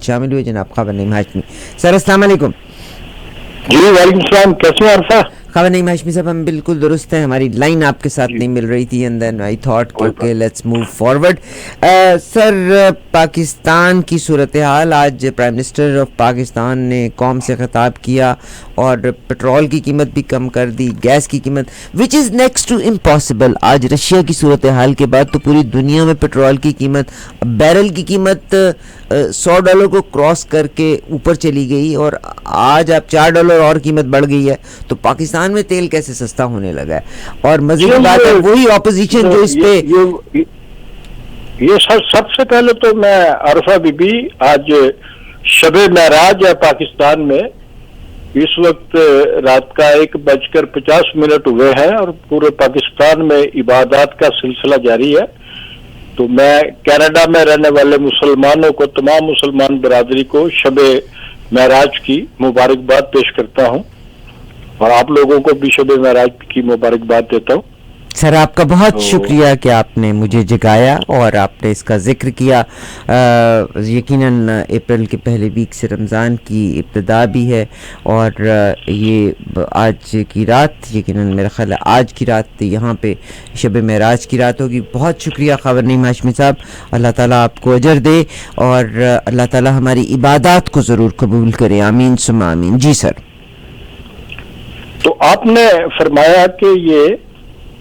شامل ہوئے جناب خاور نعیم ہاشمی. سر السلام علیکم. جی وعلیکم السلام، کیسے ہیں عرفہ؟ خاور نعیم ہاشمی صاحب ہم بالکل درست ہیں. ہماری لائن آپ کے ساتھ نہیں مل رہی تھی اینڈ دین آئی تھاٹ کہ اوکے لیٹس موو فارورڈ. سر پاکستان کی صورتحال، آج پرائم منسٹر آف پاکستان نے قوم سے خطاب کیا اور پٹرول کی قیمت بھی کم کر دی، گیس کی قیمت وچ از نیکسٹ ٹو امپاسبل. آج رشیا کی صورتحال کے بعد تو پوری دنیا میں پٹرول کی قیمت، بیرل کی قیمت $100 کو کراس کر کے اوپر چلی گئی اور آج اب $4 اور قیمت بڑھ گئی ہے. تو پاکستان میں تیل کیسے سستا ہونے لگا ہے؟ اور مزید بات ہے وہی اپوزیشن جو اس پہ یہ سب سے پہلے تو میں عرفہ بی بی، آج شب معراج ہے پاکستان میں. اس وقت رات کا 1:50 ہوئے ہیں اور پورے پاکستان میں عبادات کا سلسلہ جاری ہے. تو میں کینیڈا میں رہنے والے مسلمانوں کو، تمام مسلمان برادری کو شب معراج کی مبارکباد پیش کرتا ہوں اور آپ لوگوں کو بھی شب معراج کی مبارکباد دیتا ہوں. سر آپ کا بہت شکریہ کہ آپ نے مجھے جگایا اور آپ نے اس کا ذکر کیا. یقیناً اپریل کے پہلے ویک سے رمضان کی ابتدا بھی ہے اور یہ آج کی رات، یقیناً میرا خیال ہے آج کی رات یہاں پہ شب معراج کی رات ہوگی. بہت شکریہ خاور نعیم ہاشمی صاحب، اللہ تعالیٰ آپ کو اجر دے اور اللہ تعالیٰ ہماری عبادات کو ضرور قبول کرے. آمین ثم آمین. جی سر. تو آپ نے فرمایا کہ یہ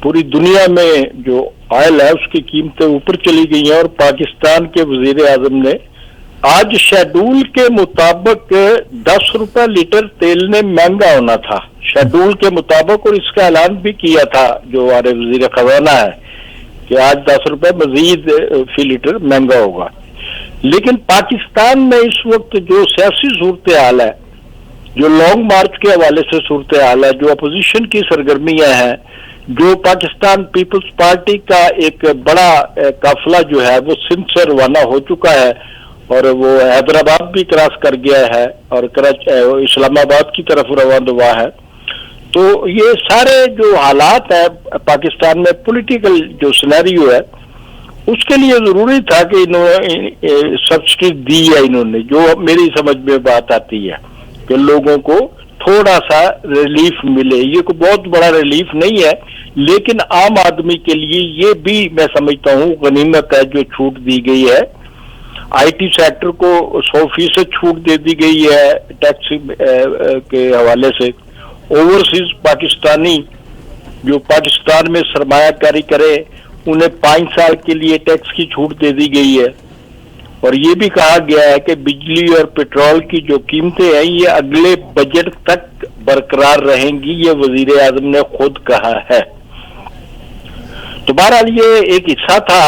پوری دنیا میں جو آئل ہے اس کی قیمتیں اوپر چلی گئی ہیں اور پاکستان کے وزیر اعظم نے آج شیڈول کے مطابق $10 لیٹر تیل نے مہنگا ہونا تھا، شیڈول کے مطابق، اور اس کا اعلان بھی کیا تھا جو ہمارے وزیر خزانہ ہے کہ آج $10 مزید فی لیٹر مہنگا ہوگا. لیکن پاکستان میں اس وقت جو سیاسی صورتحال ہے، جو لانگ مارچ کے حوالے سے صورتحال ہے، جو اپوزیشن کی سرگرمیاں ہیں، جو پاکستان پیپلز پارٹی کا ایک بڑا قافلہ جو ہے وہ سندھ سے روانہ ہو چکا ہے اور وہ حیدرآباد بھی کراس کر گیا ہے اور اسلام آباد کی طرف روانہ ہوا ہے. تو یہ سارے جو حالات ہیں پاکستان میں، پولیٹیکل جو سینیریو ہے، اس کے لیے ضروری تھا کہ انہوں نے سبسڈی دی ہے. انہوں نے، جو میری سمجھ میں بات آتی ہے کہ لوگوں کو تھوڑا سا ریلیف ملے. یہ کوئی بہت بڑا ریلیف نہیں ہے لیکن عام آدمی کے لیے یہ بھی میں سمجھتا ہوں غنیمت ہے جو چھوٹ دی گئی ہے. آئی ٹی سیکٹر کو 100% چھوٹ دے دی گئی ہے ٹیکس کے حوالے سے. اوورسیز پاکستانی جو پاکستان میں سرمایہ کاری کرے انہیں 5 سال کے لیے ٹیکس کی چھوٹ دے دی گئی ہے. اور یہ بھی کہا گیا ہے کہ بجلی اور پیٹرول کی جو قیمتیں ہیں یہ اگلے بجٹ تک برقرار رہیں گی، یہ وزیر اعظم نے خود کہا ہے. تو بہرحال یہ ایک حصہ تھا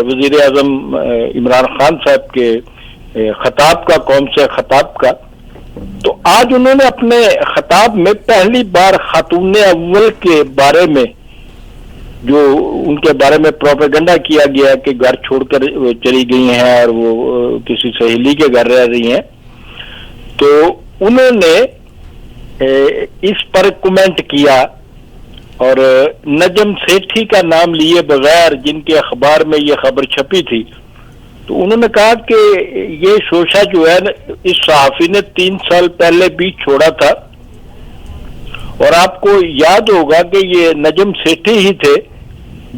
وزیر اعظم عمران خان صاحب کے خطاب کا، قوم سے خطاب کا. تو آج انہوں نے اپنے خطاب میں پہلی بار خاتون اول کے بارے میں، جو ان کے بارے میں پروپیگنڈا کیا گیا کہ گھر چھوڑ کر چلی گئی ہیں اور وہ کسی سہیلی کے گھر رہ رہی ہیں، تو انہوں نے اس پر کمنٹ کیا اور نجم سیٹھی کا نام لیے بغیر، جن کے اخبار میں یہ خبر چھپی تھی، تو انہوں نے کہا کہ یہ شوشہ جو ہے اس صحافی نے 3 سال پہلے بھی چھوڑا تھا. اور آپ کو یاد ہوگا کہ یہ نجم سیٹھی ہی تھے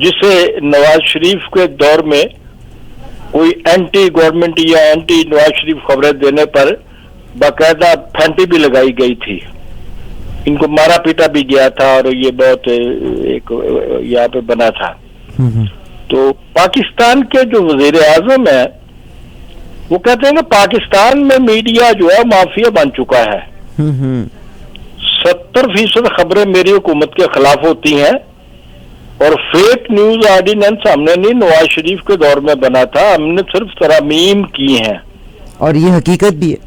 جسے نواز شریف کے دور میں کوئی اینٹی گورنمنٹ یا اینٹی نواز شریف خبریں دینے پر باقاعدہ پھینٹی بھی لگائی گئی تھی. ان کو مارا پیٹا بھی گیا تھا اور یہ بہت ایک یہاں پہ بنا تھا. تو پاکستان کے جو وزیر اعظم ہیں وہ کہتے ہیں کہ پاکستان میں میڈیا جو ہے مافیا بن چکا ہے. 70% خبریں میری حکومت کے خلاف ہوتی ہیں اور فیک نیوز آرڈیننس ہم نے نہیں نواز شریف کے دور میں بنا تھا، ہم نے صرف ترامیم کی ہیں. اور یہ حقیقت بھی ہے.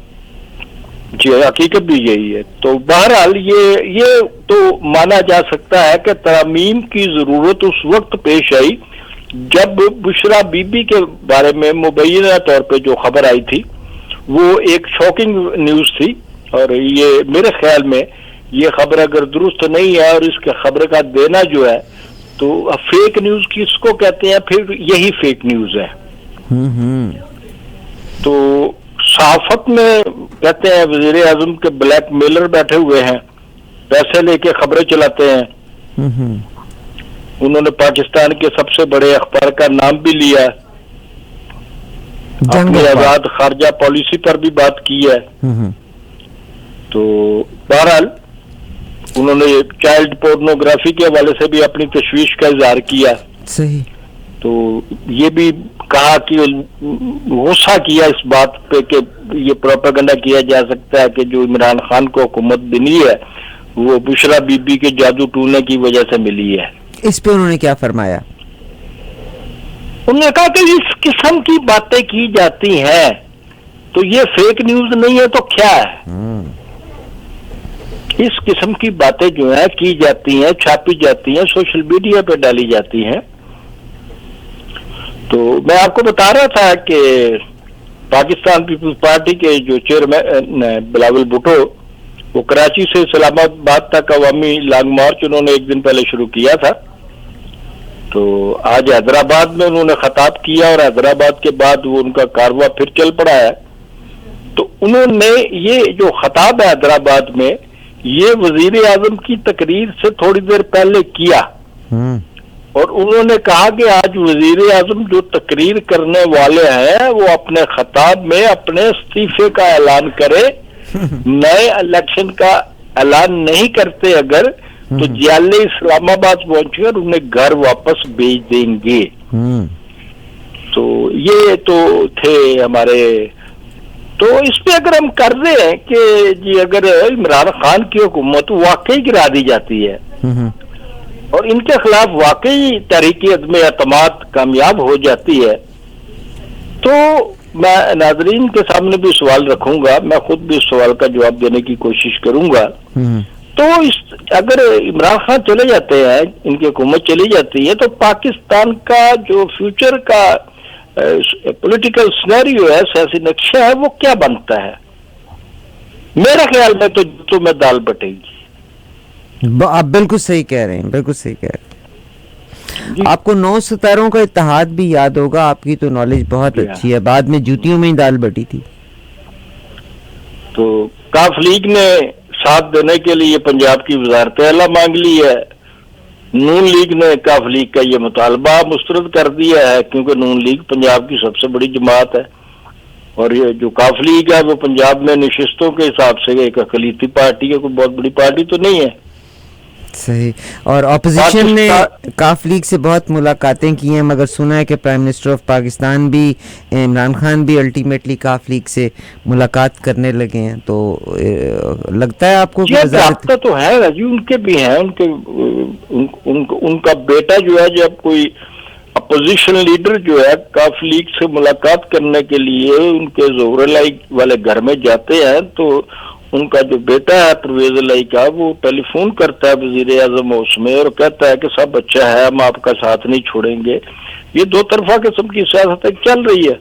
جی حقیقت بھی یہی ہے. تو بہرحال یہ تو مانا جا سکتا ہے کہ ترامیم کی ضرورت اس وقت پیش آئی جب بشرا بی بی کے بارے میں مبینہ طور پہ جو خبر آئی تھی وہ ایک شاکنگ نیوز تھی. اور یہ میرے خیال میں یہ خبر اگر درست نہیں ہے اور اس کے خبر کا دینا جو ہے تو فیک نیوز کس کو کہتے ہیں، پھر یہی فیک نیوز ہے. تو صحافت میں کہتے ہیں وزیر اعظم کے بلیک میلر بیٹھے ہوئے ہیں, پیسے لے کے خبریں چلاتے ہیں. انہوں نے پاکستان کے سب سے بڑے اخبار کا نام بھی لیا ہے, اپنی آزاد خارجہ پالیسی پر بھی بات کی ہے. تو بہرحال انہوں نے چائلڈ پورنوگرافی کے حوالے سے بھی اپنی تشویش کا اظہار کیا. صحیح. تو یہ بھی کہا کہ غصہ کیا اس بات پہ کہ یہ پروپیگنڈا کیا جا سکتا ہے کہ جو عمران خان کو حکومت ملی ہے وہ بشرا بی بی کے جادو ٹونے کی وجہ سے ملی ہے. اس پہ انہوں نے کیا فرمایا؟ انہوں نے کہا کہ اس قسم کی باتیں کی جاتی ہیں تو یہ فیک نیوز نہیں ہے تو کیا ہے. اس قسم کی باتیں جو ہیں کی جاتی ہیں, چھاپی جاتی ہیں, سوشل میڈیا پہ ڈالی جاتی ہیں. تو میں آپ کو بتا رہا تھا کہ پاکستان پیپلز پارٹی کے جو چیئرمین بلاول بھٹو, وہ کراچی سے اسلام آباد تک عوامی لانگ مارچ انہوں نے ایک دن پہلے شروع کیا تھا. تو آج حیدرآباد میں انہوں نے خطاب کیا اور حیدرآباد کے بعد وہ ان کا کارواں پھر چل پڑا ہے. تو انہوں نے یہ جو خطاب ہے حیدرآباد میں, یہ وزیر اعظم کی تقریر سے تھوڑی دیر پہلے کیا, اور انہوں نے کہا کہ آج وزیر اعظم جو تقریر کرنے والے ہیں وہ اپنے خطاب میں اپنے استعفے کا اعلان کرے, نئے الیکشن کا اعلان نہیں کرتے اگر تو جیالے اسلام آباد پہنچے اور انہیں گھر واپس بھیج دیں گے. تو یہ تو تھے ہمارے. تو اس پہ اگر ہم کر رہے ہیں کہ جی اگر عمران خان کی حکومت واقعی گرا دی جاتی ہے اور ان کے خلاف واقعی تحریک عدم اعتماد کامیاب ہو جاتی ہے, تو میں ناظرین کے سامنے بھی سوال رکھوں گا, میں خود بھی اس سوال کا جواب دینے کی کوشش کروں گا. تو اگر عمران خان چلے جاتے ہیں, ان کی حکومت چلی جاتی ہے, تو پاکستان کا جو فیوچر کا پولیٹیکل سینیریو ہے, سیاسی نقشہ ہے, وہ کیا بنتا ہے؟ میرے خیال میں تو میں دال بٹے گی. آپ بالکل صحیح کہہ رہے ہیں, بالکل صحیح کہہ رہے ہیں. آپ کو 9 ستاروں کا اتحاد بھی یاد ہوگا, آپ کی تو نالج بہت اچھی ہے, بعد میں جوتیوں میں ہی دال بٹی تھی. تو کاف لیگ نے ساتھ دینے کے لیے پنجاب کی وزارت اعلیٰ مانگ لی ہے. نون لیگ نے کاف لیگ کا یہ مطالبہ مسترد کر دیا ہے, کیونکہ نون لیگ پنجاب کی سب سے بڑی جماعت ہے, اور یہ جو کاف لیگ ہے وہ پنجاب میں نشستوں کے حساب سے ایک اقلیتی پارٹی ہے, کوئی بہت بڑی پارٹی تو نہیں ہے. صحیح. اور اپوزیشن نے کاف لیگ سے بہت ملاقاتیں کی ہیں, مگر سنا ہے کہ پرائم منسٹر آف پاکستان بھی, عمران خان بھی الٹیمیٹلی کاف لیگ سے ملاقات کرنے لگے ہیں. تو لگتا ہے آپ کو رابطہ تو ہے جی, ان کے بھی ہیں, ان کا بیٹا جو ہے, جب کوئی اپوزیشن لیڈر جو ہے کاف لیگ سے ملاقات کرنے کے لیے ان کے ظہور الہی والے گھر میں جاتے ہیں, تو ان کا جو بیٹا ہے پرویز الہی کا, وہ ٹیلی فون کرتا ہے وزیر اعظم اس میں اور کہتا ہے کہ سب اچھا ہے, ہم آپ کا ساتھ نہیں چھوڑیں گے. یہ دو طرفہ قسم کی سیاست چل رہی ہے.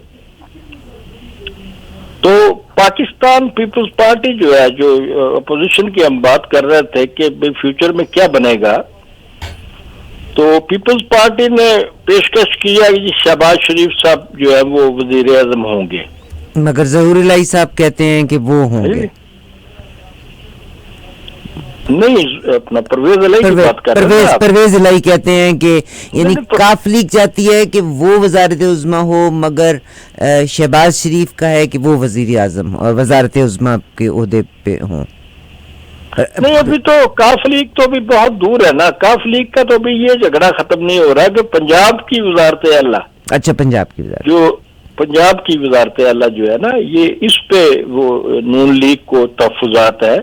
تو پاکستان پیپلز پارٹی جو ہے, جو اپوزیشن کی ہم بات کر رہے تھے کہ فیوچر میں کیا بنے گا, تو پیپلز پارٹی نے پیشکش کیا کہ شہباز شریف صاحب جو ہے وہ وزیر اعظم ہوں گے, مگر ظہور الہی صاحب کہتے ہیں کہ وہ ہوں گے. نہیں, اپنا پرویز الہی کی بات کر رہے ہیں. پرویز الہی کہتے ہیں کہ یعنی کاف لیگ چاہتی ہے کہ وہ وزارت عظمیٰ ہو, مگر شہباز شریف کا ہے کہ وہ وزیر اعظم اور وزارت عظمیٰ کے عہدے پہ ہوں. نہیں, ابھی تو کاف لیگ تو بھی بہت دور ہے نا. کاف لیگ کا تو بھی یہ جھگڑا ختم نہیں ہو رہا کہ پنجاب کی وزارت اعلیٰ, اچھا پنجاب کی وزارت, جو پنجاب کی وزارت اعلیٰ جو ہے نا, یہ اس پہ وہ نون لیگ کو تحفظات ہے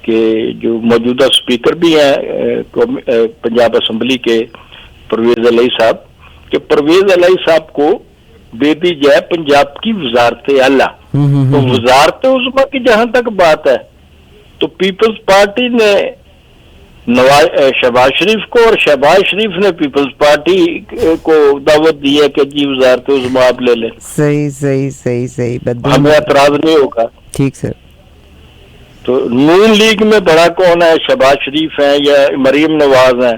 کہ جو موجودہ اسپیکر بھی ہیں پنجاب اسمبلی کے پرویز الہی صاحب, کہ پرویز الہی صاحب کو دے دی جائے پنجاب کی وزارت اعلیٰ. تو وزارت عظمیٰ کی جہاں تک بات ہے, تو پیپلز پارٹی نے شہباز شریف کو اور شہباز شریف نے پیپلز پارٹی کو دعوت دی ہے کہ جی وزارت عظمیٰ آپ لے لیں. صحیح صحیح صحیح صحیح, ہمیں اعتراض نہیں ہوگا. ٹھیک سر. تو نون لیگ میں بڑا کون ہے, شہباز شریف ہیں یا مریم نواز ہیں؟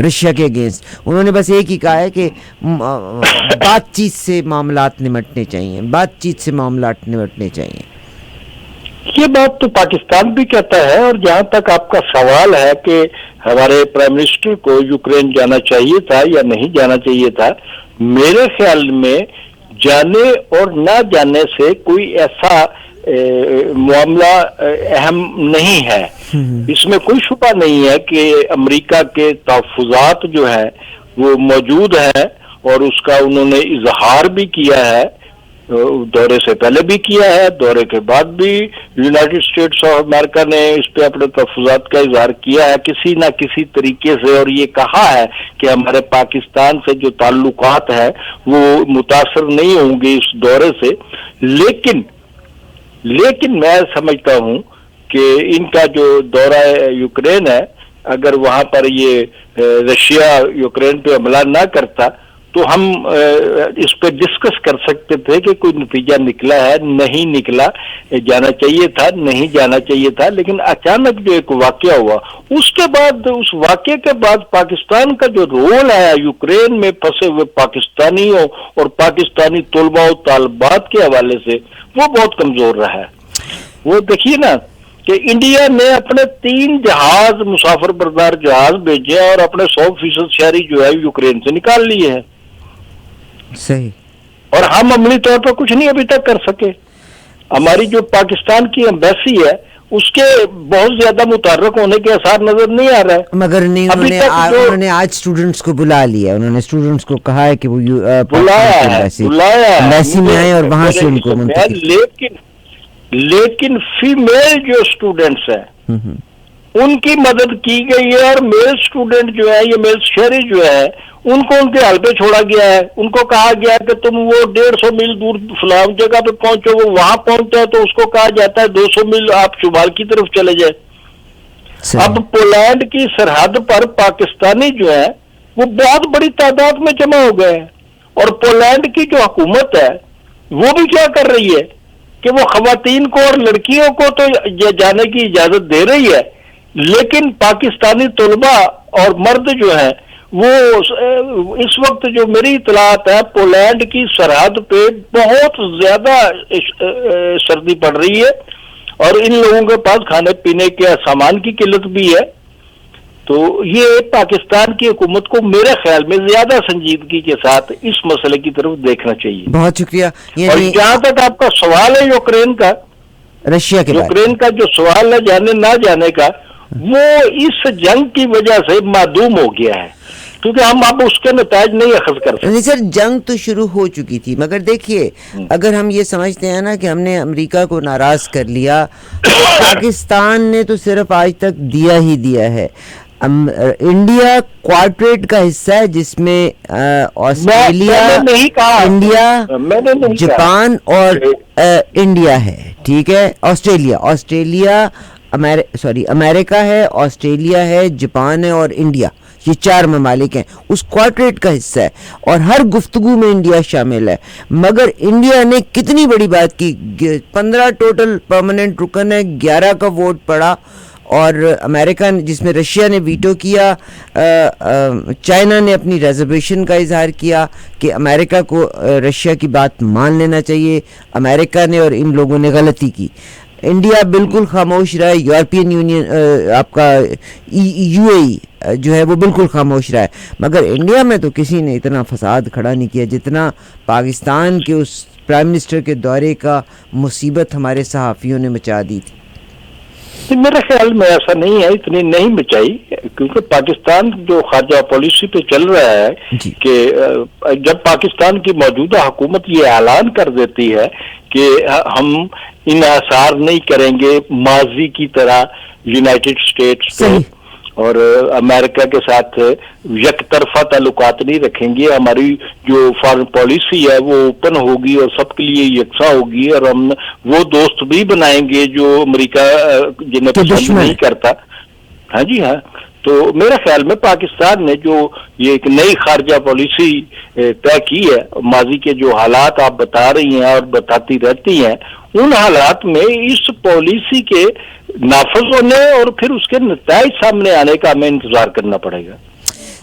رشیا کے اگینسٹ. انہوں نے بس ایک ہی کہا ہے کہ بات چیت سے معاملات نمٹنے چاہیے, بات چیت سے معاملات نمٹنے چاہیے. یہ بات تو پاکستان بھی کہتا ہے. اور جہاں تک آپ کا سوال ہے کہ ہمارے پرائم منسٹر کو یوکرین جانا چاہیے تھا یا نہیں جانا چاہیے تھا, میرے خیال میں جانے اور نہ جانے سے کوئی ایسا معاملہ اہم نہیں ہے. اس میں کوئی شبہ نہیں ہے کہ امریکہ کے تحفظات جو ہیں وہ موجود ہیں, اور اس کا انہوں نے اظہار بھی کیا ہے, دورے سے پہلے بھی کیا ہے, دورے کے بعد بھی یونائٹڈ اسٹیٹس آف امریکہ نے اس پہ اپنے تحفظات کا اظہار کیا ہے کسی نہ کسی طریقے سے, اور یہ کہا ہے کہ ہمارے پاکستان سے جو تعلقات ہیں وہ متاثر نہیں ہوں گے اس دورے سے. لیکن میں سمجھتا ہوں کہ ان کا جو دورہ یوکرین ہے, اگر وہاں پر یہ رشیا یوکرین پہ حملہ نہ کرتا تو ہم اس پہ ڈسکس کر سکتے تھے کہ کوئی نتیجہ نکلا ہے, نہیں نکلا, جانا چاہیے تھا, نہیں جانا چاہیے تھا. لیکن اچانک جو ایک واقعہ ہوا, اس کے بعد, اس واقعے کے بعد پاکستان کا جو رول ہے یوکرین میں پھنسے ہوئے پاکستانیوں اور پاکستانی طلباء و طالبات کے حوالے سے, وہ بہت کمزور رہا ہے. وہ دیکھیے نا کہ انڈیا نے اپنے 3 جہاز, مسافر بردار جہاز بھیجے اور اپنے 100% شہری جو ہے یوکرین سے نکال لیے ہیں. صحیح. اور ہم عملی طور پر کچھ نہیں ابھی تک کر سکے. ہماری جو پاکستان کی ایمبیسی ہے اس کے بہت زیادہ متحرک ہونے کے آثار نظر نہیں آ رہا ہے. مگر نہیں, انہوں نے آج اسٹوڈنٹس کو بلا لیا, انہوں نے اسٹوڈنٹس کو کہا ہے کہ وہ بلایا ایمبیسی میں آئے اور وہاں سے ان کو منتقل. لیکن فیمیل جو اسٹوڈنٹس ہیں ان کی مدد کی گئی ہے, اور میل اسٹوڈنٹ جو ہے, یہ میل شہری جو ہے, ان کو ان کے حال پہ چھوڑا گیا ہے. ان کو کہا گیا ہے کہ تم وہ 150 میل دور فلاں جگہ پہ پہنچو, وہ وہاں پہنچتا ہے تو اس کو کہا جاتا ہے 200 میل آپ شمال کی طرف چلے جائیں. اب پولینڈ کی سرحد پر پاکستانی جو ہے وہ بہت بڑی تعداد میں جمع ہو گئے ہیں, اور پولینڈ کی جو حکومت ہے وہ بھی کیا کر رہی ہے کہ وہ خواتین کو اور لڑکیوں کو تو جانے کی اجازت دے رہی ہے, لیکن پاکستانی طلباء اور مرد جو ہیں وہ اس وقت جو میری اطلاعات ہے پولینڈ کی سرحد پہ بہت زیادہ سردی پڑ رہی ہے, اور ان لوگوں کے پاس کھانے پینے کے سامان کی قلت بھی ہے. تو یہ پاکستان کی حکومت کو میرے خیال میں زیادہ سنجیدگی کے ساتھ اس مسئلے کی طرف دیکھنا چاہیے. بہت شکریہ. اور جہاں تک آپ کا سوال ہے یوکرین کا, رشیا کے یوکرین کا جو سوال ہے جانے نہ جانے کا, وہ اس جنگ کی وجہ سے معدوم ہو گیا ہے, کیونکہ ہم اب اس کے نتائج نہیں اخذ کر سکتے. نہیں سر, جنگ تو شروع ہو چکی تھی, مگر دیکھیے اگر ہم یہ سمجھتے ہیں نا کہ ہم نے امریکہ کو ناراض کر لیا, پاکستان نے تو صرف آج تک دیا ہی دیا ہے. انڈیا کوارٹریٹ کا حصہ ہے جس میں آسٹریلیا, انڈیا, جاپان اور انڈیا ہے, ٹھیک ہے, آسٹریلیا امریکہ ہے, آسٹریلیا ہے, جاپان ہے اور انڈیا, یہ 4 ممالک ہیں, اس کوارٹریٹ کا حصہ ہے, اور ہر گفتگو میں انڈیا شامل ہے. مگر انڈیا نے کتنی بڑی بات کی, 15 ٹوٹل پرماننٹ رکن ہے, 11 کا ووٹ پڑا, اور امریکہ جس میں رشیا نے ویٹو کیا, چائنا نے اپنی ریزرویشن کا اظہار کیا کہ امریکہ کو رشیا کی بات مان لینا چاہیے. امریکہ نے اور ان لوگوں نے غلطی کی. انڈیا بالکل خاموش رہا ہے, یورپین یونین آپ کا یو اے ای جو ہے وہ بالکل خاموش رہا ہے, مگر انڈیا میں تو کسی نے اتنا فساد کھڑا نہیں کیا جتنا پاکستان کے اس پرائم منسٹر کے دورے کا مصیبت ہمارے صحافیوں نے مچا دی تھی. میرے خیال میں ایسا نہیں ہے, اتنی نہیں مچائی, کیونکہ پاکستان جو خارجہ پالیسی پہ چل رہا ہے کہ جب پاکستان کی موجودہ حکومت یہ اعلان کر دیتی ہے کہ ہم انحصار نہیں کریں گے ماضی کی طرح یونائٹڈ اسٹیٹس پہ اور امریکہ کے ساتھ یک طرفہ تعلقات نہیں رکھیں گے, ہماری جو فارن پالیسی ہے وہ اوپن ہوگی اور سب کے لیے یکساں ہوگی, اور ہم وہ دوست بھی بنائیں گے جو امریکہ جنہیں پسند نہیں کرتا. ہاں جی ہاں, تو میرے خیال میں پاکستان نے جو یہ ایک نئی خارجہ پالیسی طے کی ہے, ماضی کے جو حالات آپ بتا رہی ہیں اور بتاتی رہتی ہیں, ان حالات میں اس پالیسی کے نافذ ہونے اور پھر اس کے نتائج سامنے آنے کا ہمیں انتظار کرنا پڑے گا.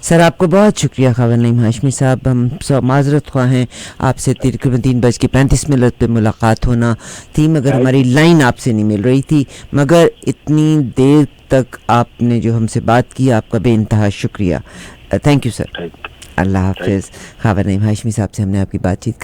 سر آپ کو بہت شکریہ خاور نعیم ہاشمی صاحب. ہم سب معذرت خواہ ہیں, آپ سے تقریباً 3:35 پہ ملاقات ہونا تھی, مگر ہماری لائن آپ سے نہیں مل رہی تھی. مگر اتنی دیر تک آپ نے جو ہم سے بات کی, آپ کا بے انتہا شکریہ. Thank you sir. اللہ حافظ. خاور نعیم ہاشمی صاحب سے ہم نے آپ کی بات چیت